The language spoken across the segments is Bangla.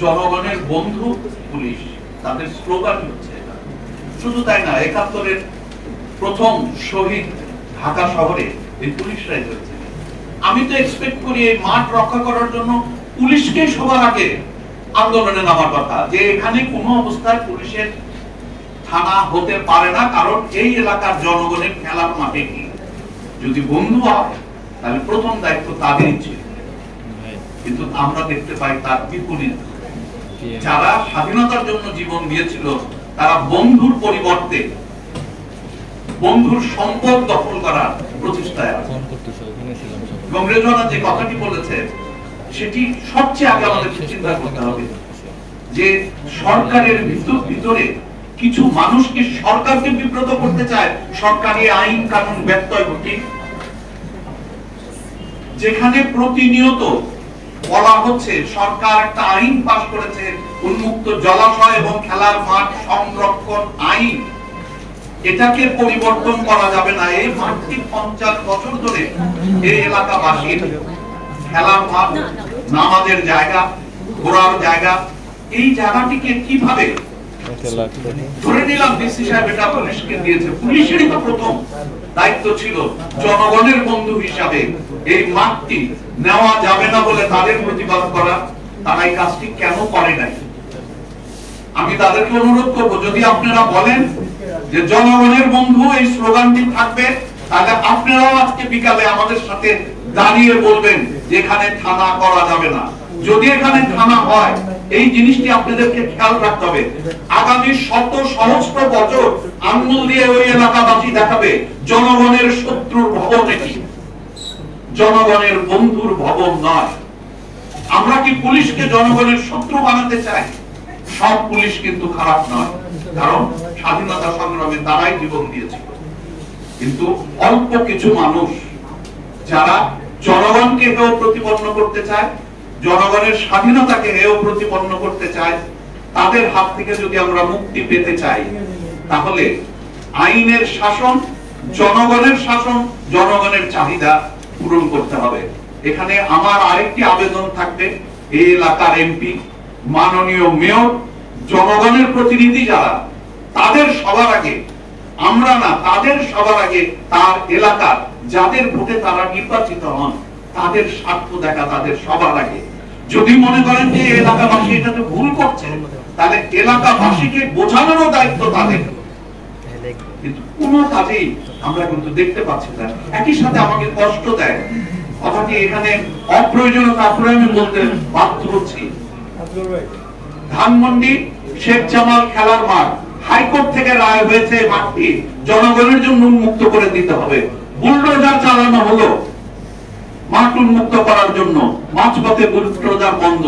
জনগণের বন্ধু পুলিশ, তাদের স্লোগান হচ্ছে এটা। শুধু তাই না, ৭১-এর প্রথম শহীদ ঢাকা শহরে এই পুলিশরাই হয়েছে। আমি তো এক্সপেক্ট করি এই মাঠ রক্ষা করার জন্য পুলিশকে সবার আগে আন্দোলনে নামার কথা, যে এখানে কোনো অবস্থায় পুলিশের থানা হতে পারে না, কারণ এই এলাকার জনগণের খেলার মাঠে কি যদি বন্ধু হয় তাহলে প্রথম দায়িত্ব তাদেরই ছিল। কিন্তু আমরা দেখতে পাই তার বিপরীত, যারা স্বাধীনতার জন্য জীবন দিয়েছিল তারা বন্ধুর পরিবর্তে বন্ধুর সম্পদ দখল করার প্রচেষ্টায় আছে। এবং রেজওয়ানা যে কথাটি বলেছে সেটি সবচেয়ে আগে আমাদের চিন্তা করতে হবে, যে সরকারের ভিতরে কিছু মানুষকে সরকারকে বিব্রত করতে চায় সরকারি আইন কানুন ব্যত্যয় ঘটিয়ে, যেখানে প্রতিনিয়ত বলা হচ্ছে সরকার একটা আইন পাস করেছে উন্মুক্ত জলাশয় এবং খেলার মাঠ সংরক্ষণ আইন, এটাকে পরিবর্তন করা যাবে না। এই মাঠটি ৫০ বছর ধরে এই এলাকাবাসীর খেলার মাঠ, নামাজের জায়গা, ঘোরার জায়গা, এই জায়গাটিকে কিভাবে ধরে নিলাম ডিসি সাহেব এটা পুলিশকে দিয়েছে, পুলিশেরই তো প্রথম দায়িত্ব ছিল জনগণের বন্ধু হিসাবে এই মাঠটি নেওয়া যাবে না বলে তাদের প্রতিবাদ করা। তারা এই কাজটি কেন করে নাই? আমি তাদেরকে অনুরোধ করব, যদি আপনারা বলেন যে জনগণের বন্ধু এই স্লোগানটি থাকবে, তাহলে আপনারাও আজকে বিকালে আমাদের সাথে দাঁড়িয়ে বলবেন যে এখানে থানা করা যাবে না। যদি এখানে থানা হয়, এই জিনিসটি আপনাদেরকে খেয়াল রাখতে হবে। আগামী শত সহস্র বছর আঙ্গুল দিয়ে ওই এলাকাবাসী দেখাবে জনগণের শত্রুর ভবন এটি, জনগণের বন্ধুর ভবন নয়। আমরা কি পুলিশকে জনগণের শত্রু বানাতে চাই? সব পুলিশ কিন্তু খারাপ নয়, কারণ স্বাধীনতা সংগ্রামে তারাই জীবন দিয়েছিল। কিন্তু অল্প কিছু মানুষ যারা জনগণকে হেয় প্রতিপন্ন করতে চায়, জনগণের স্বাধীনতাকে হেয় প্রতিপন্ন করতে চায়, তাদের হাত থেকে যদি আমরা মুক্তি পেতে চাই, তাহলে আইনের শাসন, জনগণের শাসন, জনগণের চাহিদা পূরণ করতে হবে। এখানে আমার আরেকটি আবেদন থাকবে, এই এলাকার এমপি, মাননীয় মেয়র, জনগণের প্রতিনিধি যারা, তাদের সবার আগে, আমরা না, তাদের সবার আগে তার এলাকার যাদের ভোটে তারা নির্বাচিত হন তাদের স্বার্থ দেখা তাদের সবার আগে। যদি মনে করেন যে এলাকাবাসী এটাতে ভুল করছে, তাহলে এলাকাবাসীকে বোঝানোর দায়িত্ব তাদের। কিন্তু কোনো কাজেই আমরা কিন্তু দেখতে পাচ্ছি না। একই সাথে আমাকে কষ্ট দেয় কথাটি এখানে অপ্রয়োজনীয়, তারপরে আমি বলতে বাধ্য হচ্ছি, ধানমন্ডি শেখ জামাল খেলার মাঠ, হাইকোর্ট থেকে রায় হয়েছে মাঠটি জনগণের জন্য উন্মুক্ত করে দিতে হবে। বুলডোজার চালানো হলো মাঠ উন্মুক্ত করার জন্য, মাঝপথে বুলডোজার বন্ধ।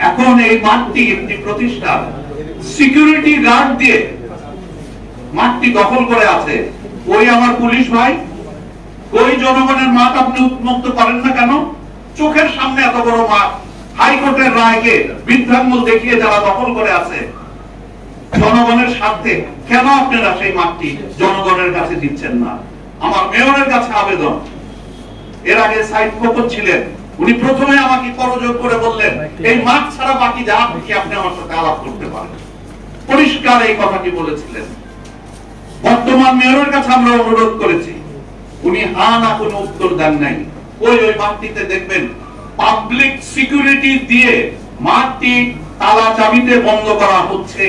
এখন এই মাঠটি একটি প্রতিষ্ঠান সিকিউরিটি গার্ড দিয়ে মাঠটি দখল করে আছে। ওই আমার পুলিশ ভাই, ওই জনগণের মাঠ আপনি উন্মুক্ত করেন না কেন? চোখের সামনে এত বড় মাঠ, হাইকোর্টের রায়কে বৃদ্ধাঙ্গুল দেখিয়ে যারা দখল করে আছে জনগণের স্বার্থে, কেন আপনারা সেই মাঠটি জনগণের কাছে দিচ্ছেন না? আমার মেয়রের কাছে আবেদন। এর আগে সাইদ খোকন ছিলেন, উনি প্রথমে আমাকে করজোর করে বললেন এই মাঠ ছাড়া বাকি যা কি আপনি আমার সাথে আলাপ করতে পারেন, পরিষ্কার এই কথাটি বলেছিলেন। বর্তমান মেয়রের কাছে আমরা অনুরোধ করেছি, উনি হা না কোনো উত্তর দেন নাই। ওই মাঠটিতে দেখবেন পাবলিক সিকিউরিটি দিয়ে মাঠটি তালা চাবিতে বন্ধ করা হচ্ছে,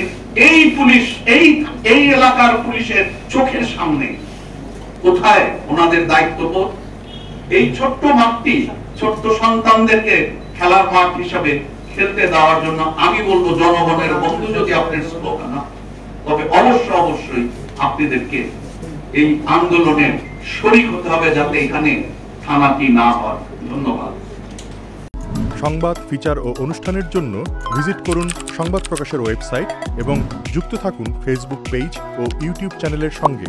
এই পুলিশ, এই এলাকার পুলিশের চোখের সামনে। কোথায় ওনাদের দায়িত্ববোধ? এই ছোট্ট মাঠটি ছোট্ট সন্তানদেরকে খেলার মাঠ হিসাবে খেলতে দেওয়ার জন্য আমি বলবো জনগণের বন্ধু যদি আপনার স্লোগান, তবে অবশ্যই আপনাদেরকে এই আন্দোলনের শরীক হতে হবে যাতে এখানে থানাটি না হয়। ধন্যবাদ। সংবাদ, ফিচার ও অনুষ্ঠানের জন্য ভিজিট করুন সংবাদ প্রকাশের ওয়েবসাইট এবং যুক্ত থাকুন ফেসবুক পেজ ও ইউটিউব চ্যানেলের সঙ্গে।